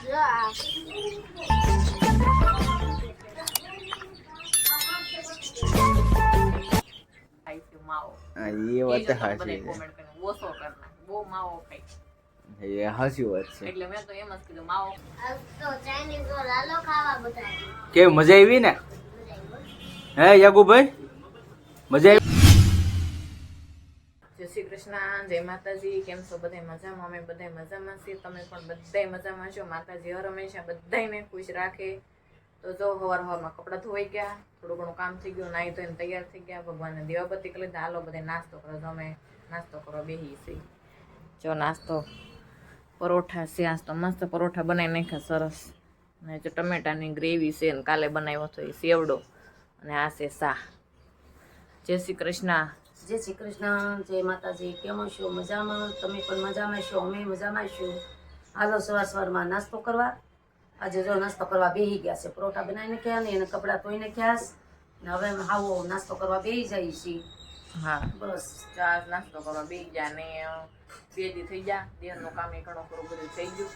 ये વાત હાચી એ હાચી વાત છે એટલે મેં તો એમ જ કીધું માવો તો ચાઇનીઝ રોલ આલો ખાવા બધા કેવી મજા આવી ને હે યાગુભાઈ મજા આવી જય શ્રી કૃષ્ણ જય માતાજી કેમ છો બધા મજામાં અમે બધા મજામાં છીએ તમે પણ બધા મજામાં છો માતાજી હર હંમેશા બધાને ખુશ રાખે તો જો હવારમાં કપડાં ધોવાઈ ગયા થોડું ઘણું કામ થઈ ગયું નાહી ધોઈને તૈયાર થઈ ગયા ભગવાનને દીવાબત્તી કરી લીધા હાલો બધા નાસ્તો કરો તો અમે નાસ્તો કરવા બેસી છીએ જો નાસ્તો પરોઠા છે આજ તો મસ્ત પરોઠા બનાવી નાખ્યા સરસ અને જો ટમેટાની ગ્રેવી છે ને કાલે બનાવ્યો હતો એ સેવડો અને આ છે શાહ જય શ્રી કૃષ્ણ જય શ્રી કૃષ્ણ જય માતાજી કેમ છો મજામાં તમે પણ મજામાં છો અમે મજામાં છું હાલો સવારમાં નાસ્તો કરવા આજે જો નાસ્તો કરવા બેસી ગયા છે પરોઠા બનાવીને ગયા ને એને કપડાં ધોઈને ગયા ને હવે આવો નાસ્તો કરવા બેસી જઈએ છીએ હા બસ ચા નાસ્તો કરવા બેસી ગયા ને 2 દી થઈ ગયા દેહનું કામ એ ઘણું ખરું બધું થઈ ગયું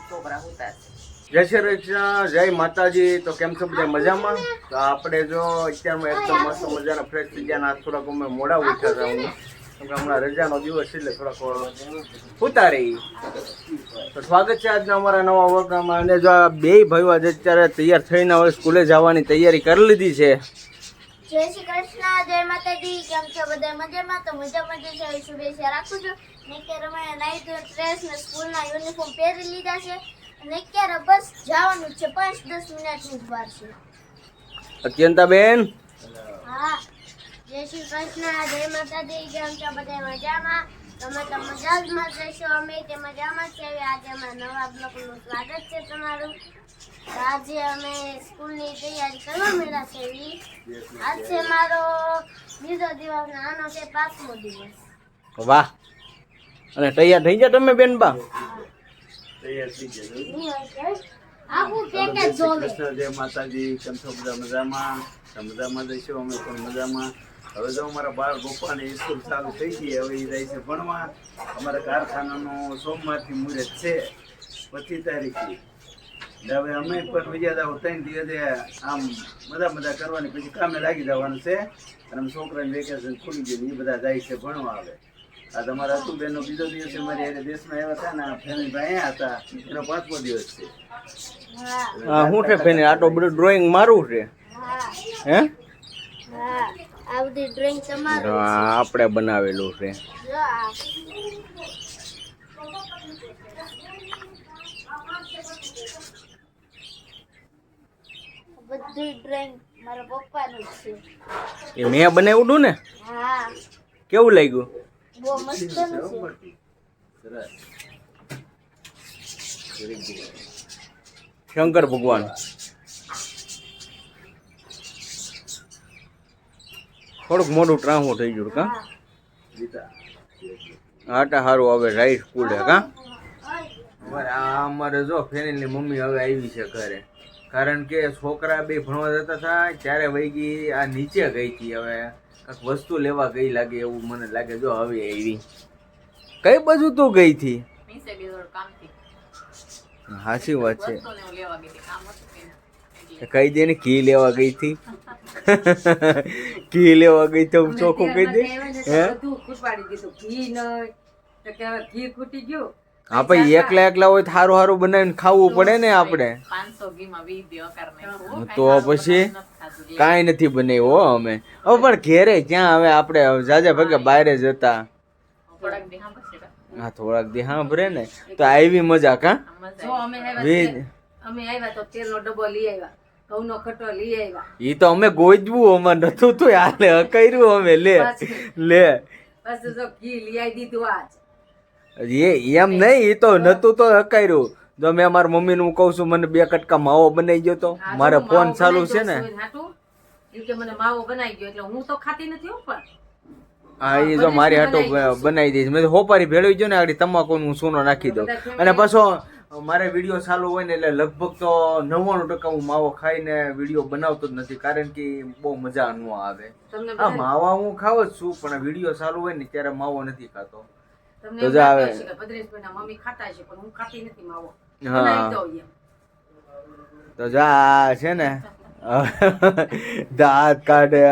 છોકરા હોતા છે જય શ્રી કૃષ્ણ જય માતાજી તો કેમ છો બધા મજામાં તો આપણે જો અત્યારમાં એકદમ મસ્ત મજાના ફ્રેશ થઈ ગયા થોડાક અમે મોડા ઉઠ્યા હતા હું કેમ કે હમણાં રજાનો દિવસ એટલે થોડાક ઉતા રહી તો સ્વાગત છે આજના અમારા નવા વર્ગમાં અને જો આ બે ભાઈઓ આજે અત્યારે તૈયાર થઈને હવે સ્કૂલે જવાની તૈયારી કરી લીધી છે જય શ્રી કૃષ્ણ જય માતાજી કેમ છો બધા મજામાં તો મજામાં જ છે શુભેચ્છા રાખું છું ને કે રમાયા નાઈ તો ડ્રેસ ને સ્કૂલના યુનિફોર્મ પહેરી લીધા છે અને ક્યારે બસ જવાનું છે 5-10 મિનિટની જ વાર છે અત્યંતાબેન હા જય શ્રી કૃષ્ણ જય માતાજી કેમ છો બધા મજામાં તમે તો મજા જ માં રહેશો અમે તે મજામાં જ છે આજે અમારા નવા બ્લોગનું સ્વાગત છે તમારું આજે અમે સ્કૂલની તૈયારી કરવા મળ્યા છે આજ છે મારો બીજો દિવસ ને આનો છે 5મો દિવસ વાહ અને તૈયાર થઈ ગયા તમે બેન બા આખું પેકેજ જોવે જય માતાજી કેમ છો બધા મજામાં મજામાં જઈશું અમે પણ મજામાં હવે જો અમારા બાળ ગોપાની સ્કૂલ ચાલુ થઈ ગઈ હવે એ જાય છે ભણવા અમારા કારખાનાનું સોમવારથી મુહૂર્ત છે 25 તારીખથી હવે અમે પણ બીજા દાવ 3 દિવસે આમ મજા કરવાની પછી કામે લાગી જવાનું છે અને અમે છોકરાને વેકેશન ખુલી ગયું એ બધા જાય છે ભણવા આવે આ તમારા અતુબેનનો બીજો દિવસ અમારી એને દેશમાં આવ્યા હતા ને ફેમિલી અહીંયા હતા એનો 5મો દિવસ છે હા હું છે ફેને આટો બધું ડ્રોઈંગ મારું છે હે હા આ બધી ડ્રોઈંગ તમારું આપણે બનાવેલું છે જો આ બધી ડ્રોઈંગ મારા પપ્પાનું છે એ મેં બનાવ્યું હતું ને હા કેવું લાગ્યું બહુ મસ્ત છે શંકર ભગવાન થોડુંક મોટું ટ્રાન્સફર થઈ ગયું કા આટા સારું હવે રાઈ સ્કૂલ હે કા અમારે જો ફેનિલની મમ્મી હવે આવી છે ઘરે કારણ કે છોકરા બે ભણવા જતા હતા ત્યારે વહી ગઈ આ નીચે ગઈ હતી હવે કાંઈક વસ્તુ લેવા ગઈ લાગે એવું મને લાગે જો હવે આવી કઈ બાજુ તું ગઈ હતી નીચે ગયો કામથી હાચી વાત છે વસ્તુને હું લેવા ગઈ હતી કામ હતું કે કહી દે ને ઘી લેવા ગઈ હતી ઘી લેવા ગઈ તો ચોખ્ખું કહી દે હે બધું ખૂટવાડી દીધું ઘી ન તો કે હવે ઘી ખૂટી ગયું હા ભાઈ એકલા હોય સારું સારું બનાવીને ખાવું પડે ને આપણે 500 ઘીમાં 20 દી અકાર નાખ્યું તો પછી કાંઈ નથી બનાવ્યું અમે હવે પણ ઘેરે ક્યાં હવે આપણે જાજા ભાગે બહાર જ હતા થોડાક દી હા પછી હા થોડાક દી હા ભરે ને તો આવી મજા કા જો અમે આવ્યા તો તેલનો ડબ્બો લઈ આવ્યા ઘઉંનો કટો લઈ આવ્યા ઈ તો અમે ગોજવું અમાર નતું તો હાલે હકાર્યું અમે લે બસ જો ઘી લઈ આવી દીધું આજ એમ નહીં ઈ તો નતું તો હકાર્યું જો મેં મારા મમ્મીને હું કહું છું મને 2 કટકા માવો બનાવી ગયો તો મારે ફોન ચાલુ છે ને એમ કે મને માવો બનાવી ગયો એટલે હું તો ખાતી નથી હો પણ હા એ જો મારી હાટો બનાવી દઈશ મેં હોપારી ભેળવી ગયો ને આગળ તમાકુનું હું સોનો નાખી દઉં અને પાછો મારે વિડીયો ચાલુ હોય ને એટલે લગભગ તો 99% હું માવો ખાઈને વિડીયો બનાવતો જ નથી કારણ કે બહુ મજા ન આવે હા માવા હું ખાવ જ છું પણ વિડીયો ચાલુ હોય ને ત્યારે માવો નથી ખાતો તો જ આવે ભદ્રેશભાઈના મમ્મી ખાતા છે પણ હું ખાતી નથી માવો બનાવી દો એમ. તો જા છે ને દાંત કાઢે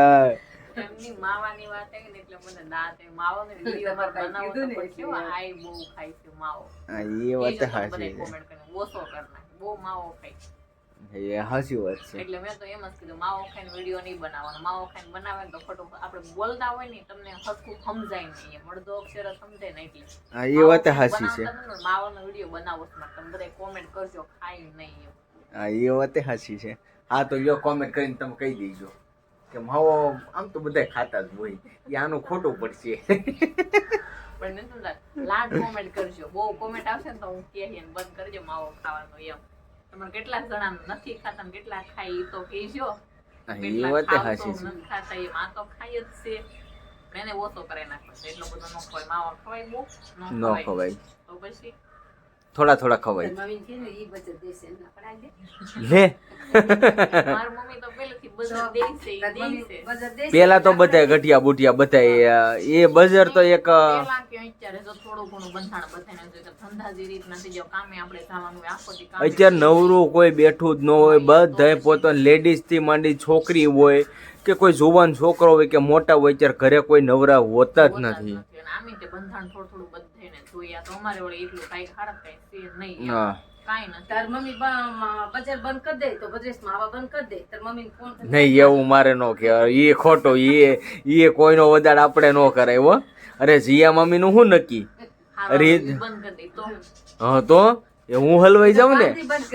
એમની માવાની વાત આવી ને એટલે મને દાંત એ માવાનો વિડિયો પર બનાવો તો પછી આઈ બહુ ખાય છે માવો. હા, એ વાત હાચી કોમેન્ટ કરીને ઓછો કર નાખ, બહુ માવો ખાય છે. એ હાચી વાત છે. એટલે મેં તો એમ જ કીધું માવો ખાઈને વિડિયો નહીં બનાવવાનો. માવો ખાઈને બનાવે ને તો ખોટું આપણે બોલતા હોય ને તમને હરખું સમજાય નહીં, એમ અડધો અક્ષર સમજાય નહીં. એટલે હા, એ વાત હાચી છે. માવાનો વિડિયો બનાવો છો તમે બધા કોમેન્ટ કરજો, ખાઈ નહીં એમ. હા, એ વાત હાચી છે. હા, તો લ્યો કોમેન્ટ કરીને તમે કહી દેજો કે માવો આમ તો બધા ખાતા જ હોય, એ આનું ખોટું પડશે. પણ મેં તમને લાડ કોમેન્ટ કરજો, બહુ કોમેન્ટ આવશે ને તો હું કહે ને બંધ કરજો માવો ખાવાનો એમ. તમારે કેટલા જણા નથી ખાતા ને કેટલા ખાય એ તો કહેજો. હા, એ કેટલા વાત ખાવ તો હાચી છે. નથી ખાતા એમ, આ તો ખાય જ છે. પણ એને ઓછો કરાવી નાખો, એટલો બધો ન ખવાય. માવો ખવાય બહુ ન ખવાય, તો પછી થોડા થોડા ખવાય. મમ્મી છે ને ઈ બચત દેશે ને પડાઈ દે. લે મારી મમ્મી તો પહેલેથી બજર દે છે, ઈ દે છે. બચત દેશે. પેલા તો બધા ગઠિયા બુટિયા બધા એ બજાર તો એક પેલા કે અત્યારે જો થોડું ઘણું બંધાણ બધાને જોઈએ તો ધંધા જે રીતના થઈ જાવ, કામે આપણે જવાનું હોય, આખો દી કામે અત્યારે નવરું કોઈ બેઠું જ ન હોય, બધાય પોતાની લેડીઝ થી માંડી છોકરી હોય કે કોઈ જુવાન છોકરો હોય કે મોટા હોય, અત્યારે ઘરે કોઈ નવરા હોતા જ નથી. અને આમે તે બંધાણ થોડું થોડું બધાને જોઈએ. આ તો અમારે વળી એટલું કાંઈ ખાડા કાંઈ છે નહીં એમ. હા, કાંઈ નથી. તાર મમ્મી બજાર બંધ કરી દે તો બજારમાં આવવા બંધ કરી દે. તાર મમ્મી ફોન નહીં એવું મારે ન કહેવાય, એ ખોટો, એ કોઈનો વધાર આપણે ન કરાય હો. અરે જીયા મમ્મી નું શું નક્કી? હારો અરે બંધ કરી દઈ તો હા, તો એ હું હલવાઈ જાઉં ને,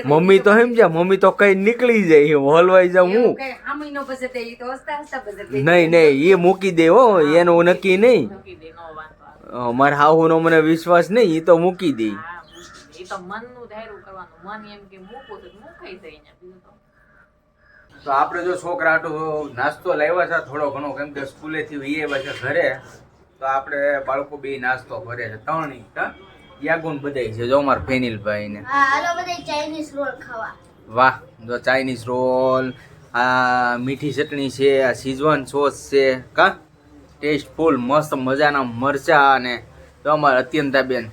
મમ્મી તો સમજ્યા, મમ્મી તો કઈ નીકળી જાય, હું હલવાઈ જાઉં હું. આમીનો બજેટ એ તો હસતા હસતા બજેટ નહીં નહીં, એ મૂકી દે હો, એનું નક્કી નહીં. મૂકી દે, નો વાંધો આવે. મારા હાહુનો મને વિશ્વાસ નહીં, એ તો મૂકી દે. હા, મૂકી દે. ઈ તો મનનું ધાર્યું કરવાનું. મન એમ કે મૂકું તો મૂકાઈ જાય ને, બીજું તો તો આપણે જો છોકરા આટો નાસ્તો લાવ્યા છે થોડો ઘણો, કેમ કે સ્કૂલેથી આવ્યા છે ઘરે, તો આપણે બાળકો બે નાસ્તો કરે છે. ત્રણેય યાગુન બધાય છે. જો અમારા ફેનિલભાઈ ને હા હાલો બધા ચાઇનીઝ રોલ ખાવા. વાહ, જો ચાઇનીઝ રોલ, આ મીઠી ચટણી છે, આ સિઝવાન સોસ છે, કા ટેસ્ટફુલ મસ્ત મજાના મરચા, અને તો અમારા અત્યંતાબેન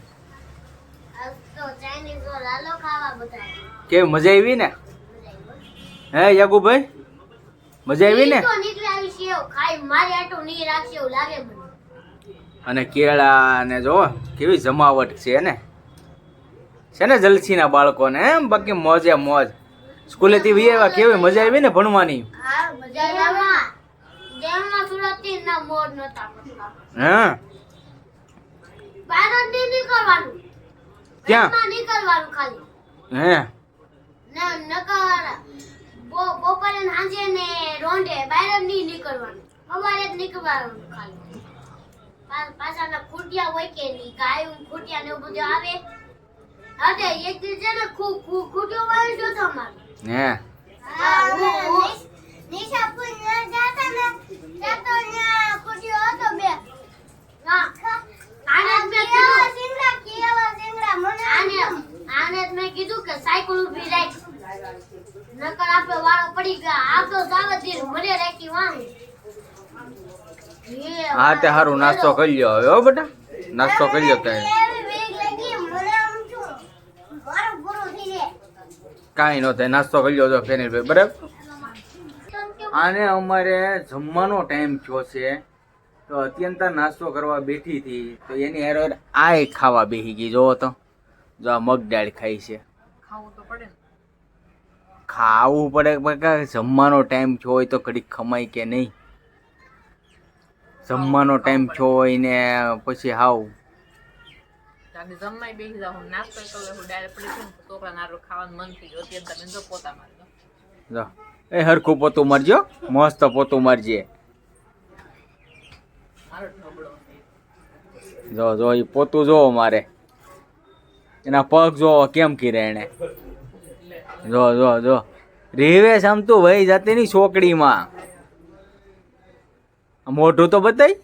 આજ તો ચાઇનીઝ રોલ હાલો ખાવા બધા. કેવી મજા આવી ને? હે યાગુભાઈ, મજા આવી ને? ઈ તો નીકળી આવી છે એવું ખાઈ મારી આટું નહીં રાખશે એવું લાગે મને. અને કેળા ને જો કેવી જમાવટ છે ને જલસીના બાળકોને એમ, બાકી મોજે મોજ. સ્કૂલેથી આવ્યા કેવી મજા આવી ને ભણવાની? હા મજા આવે. જેમાં સુરતથી ના મોર નતા કરતા. હા, બહાર જ નહીં નીકળવાનું. ક્યાં? ઘરમાં નીકળવાનું ખાલી. હે નકર બપોરે ને સાંજે ને રોંઢે બહાર જ નહીં નીકળવાનું. સવારે જ નીકળવાનું ખાલી. પાછાના ખૂટિયા હોય કે નહીં, ગાયું ખૂટિયા ને એવું બધું આવે. અરે એક દિવસ છે ને ખૂટ્યો વાળી જોતો અમારે. હે નિશાપુર જાતા ને તો ત્યાં ખૂટ્યો હતો બે. હા આને જ મેં કીધું સિંગડા કેવા સિંગડા મને આને જ મેં કીધું કે સાયકલ ઊભી રાખ, નકર આપણે વાળો પડી ગયા. આ તો સાવધીર મને રાખી વાંહે. હા, તે સારું નાસ્તો કરી લ્યો હવે હો બેટા, નાસ્તો કરી લ્યો ત્યાં. કાંઈ ન થાય, નાસ્તો કરી લ્યો તો ફેનિલભાઈ, બરાબર. આને અમારે જમવાનો ટાઈમ થયો છે, તો અત્યંતા નાસ્તો કરવા બેઠી હતી, તો એની હારે આ ખાવા બેસી ગઈ. જોવો તો, જો આ મગ દાળ ખાઈ છે. ખાવું તો પડે ને. ખાવું પડે, પણ જમવાનો ટાઈમ થયો હોય તો ઘડીક ખમાય કે નહીં? જમવાનો ટાઈમ થયો હોય ને પછી હાવ ત્યારે જમવાય બેસી જાવ, હું નાસ્તો કરું, હું ડાયરેક્ટ પડી છું ને છોકરા નારું ખાવાનું મન થઈ ગયું. અત્યારે તમે જો પોતા મારી દો. જો એ હરખું પોતું મારજો, મસ્ત પોતું મારજે. મારો ઢોબળો છે. જો જો એ પોતું જો મારે, એના પગ જો કેમ કીરે એને. જો જો જો રેવેશ આમ તું વહી જતી ની છોકડીમાં. મોઢું તો બતાય.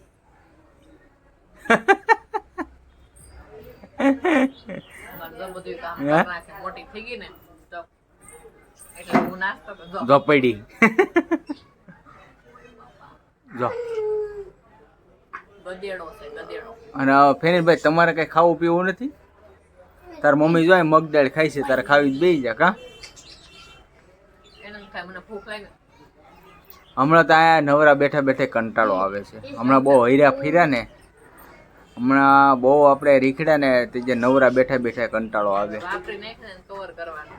અમારે જો બધું કામ કરી નાખે, મોટી થઈ ગઈ ને તો એટલે હું નાસ્તો કરું. જો જો પડી. જો ગધેડો છે, ગધેડો. અને ફેનિલભાઈ તમારે કઈ ખાવું પીવું નથી? તાર મમ્મી જોઈ મગ દાળ ખાઈ છે તારે ખાવી જ બેસી જા કા એને થાય મને ભૂખ લાગે. હમણાં તો અહીંયા નવરા બેઠા બેઠા કંટાળો આવે છે. હમણાં બહુ હૈરા ફર્યા ને, હમણાં બહુ આપણે રીખડ્યા ને તે જે નવરા બેઠા બેઠા કંટાળો આવે. વાપરી નાખીને કવર કરવાનું.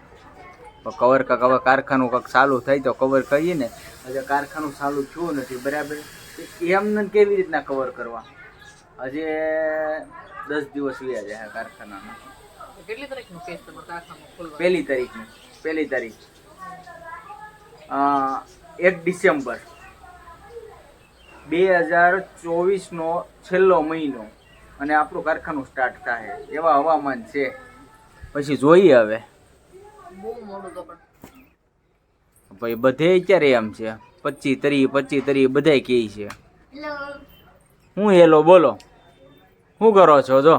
તો કવર કાંક હવે કારખાનું કાંક ચાલુ થાય તો કવર કરીએ ને. હજી કારખાનું ચાલુ થયું નથી બરાબર. એમને કેવી રીતના કવર કરવા? હજી 10 દિવસ વ્યા જાય કારખાનામાં. કેટલી તારીખનું કેસ તમારે કારખાનું ખોલવાનું? 1 તારીખનું. 1 તારીખ 1 ડિસેમ્બર 2024 નો છેલ્લો મહિનો અને આપણું કારખાનું સ્ટાર્ટ થાય એવા હવામાન છે. પછી જોઈએ હવે. બહુ મોડું તો પણ. ભાઈ બધે ક્યારે એમ છે 25 તારીખ બધાય કહે છે. હેલો હું હેલો બોલો, શું કરો છો? જો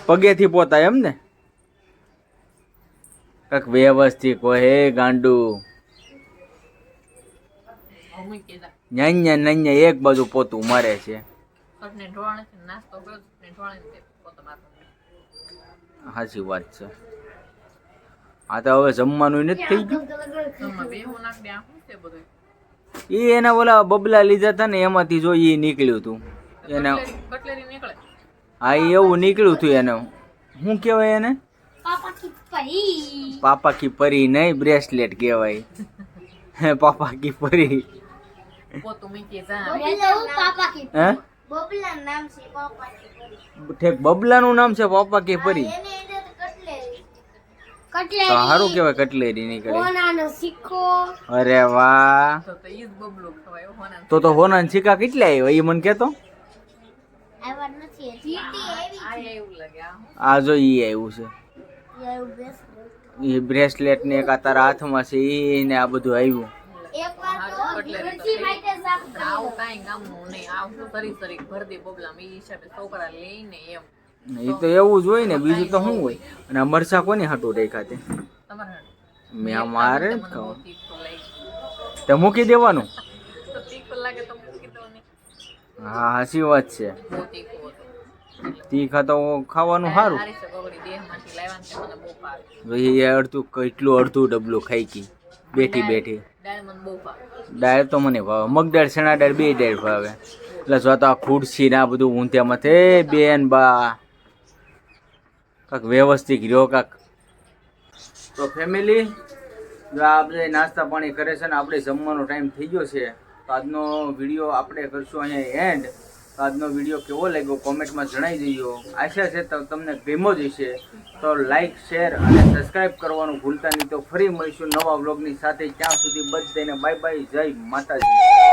પગેથી પોતા એમ ને કાંક વ્યવસ્થિત હે ગાંડું. મમ્મી કીધા નાન્યા એક બાજુ પોતું મારે છે. સટને ઢોળાણે છે નાસ્તો કર્યો સટને ઢોળાણે તે પોતા મારતો. સાચી વાત છે. આ તો હવે જમવાનું નથી થઈ ગયું. જમવા બેહું નાખ દે. આ શું છે બધું? એ એના ઓલા બબલા લીધા હતા ને એમાંથી જો એ નીકળ્યું હતું એને. કટલેરી નીકળે. હા એ એવું નીકળ્યું હતું એને. શું કહેવાય એને? પાપા કી પરી. પાપા કી પરી નહીં, બ્રેસલેટ કહેવાય. પાપા કી પરી. પોતું મૂકી જા. બોલો પાપા કી હે બોબલા નામ છે પાપા કી પરી. ઠેક બબલાનું નામ છે પાપા કી પરી. એને એને તો કટલેરી. તો કટલેરી. સારું કહેવાય કટલેરી નીકળે. કોનાનો સિક્કો. અરે વાહ. તો ઈ જ બબલું ખવાય હોના. તો હોના સિક્કા કેટલા આવ્યા એ મને કહેતો. આવા નથી જીટી એવી આ એવું લાગે આ. આ જો ઈ આવ્યું છે. એવું બેસ્ટ. એ બ્રેસલેટ ને એક આ તારા હાથમાં છે ઈ ને આ બધું આવ્યું. એકવાર તો કટલેરી તો ઘરથી માટે સાફ આવું કાંઈ કામનું નહીં. આવું સરી ભરતી બબલામાં ઈ હિસાબે છોકરા લઈને એમ. એ તો એવું જ હોય ને, બીજું તો શું હોય. અને આ મરચા કોની હાટું રાખ્યા તે? તમારે મેં મારે જ મને બહુ ખાવા. તીખું લાગ્યું. તે મૂકી દેવાનું. તો તીખું લાગે તો મૂકી દો ને. હા સાચી વાત છે. બહુ તીખું હતું. તીખા તો ખાવાનું સારું. હારી છે ગોગડી દેહમાંથી લાવ્યા ને તે મને બહુ ભાવે. ભાઈ એ અડધું ડબલું ખાઈ ગઈ બેઠી બેઠી. દાળ મને બહુ ભાવે. દાળ તો મને ભાવે, મગદાળ ચણા દાળ બે દાળ ભાવે. એટલે જો તો આ ખુરશી ને આ બધું ઊંધ્યામાં તે બેન બા કાંક વ્યવસ્થિત રહ્યો કાંક. તો ફેમિલી જો આ બધા નાસ્તા પાણી કરે છે ને આપણે જમવાનો ટાઈમ થઈ ગયો છે. તો આજનો વિડીયો આપણે કરશું અહીંયા એન્ડ. તો આજનો વિડીયો કેવો લાગ્યો કોમેન્ટમાં જણાવી દઈજો. આશા છે તો તમને ગમ્યો જ હશે. તો લાઈક શેર અને સબસ્ક્રાઈબ કરવાનું ભૂલતા નહીં. તો ફરી મળીશું નવા વ્લોગની સાથે. ત્યાં સુધી બધાને બાય બાય, જય માતાજી.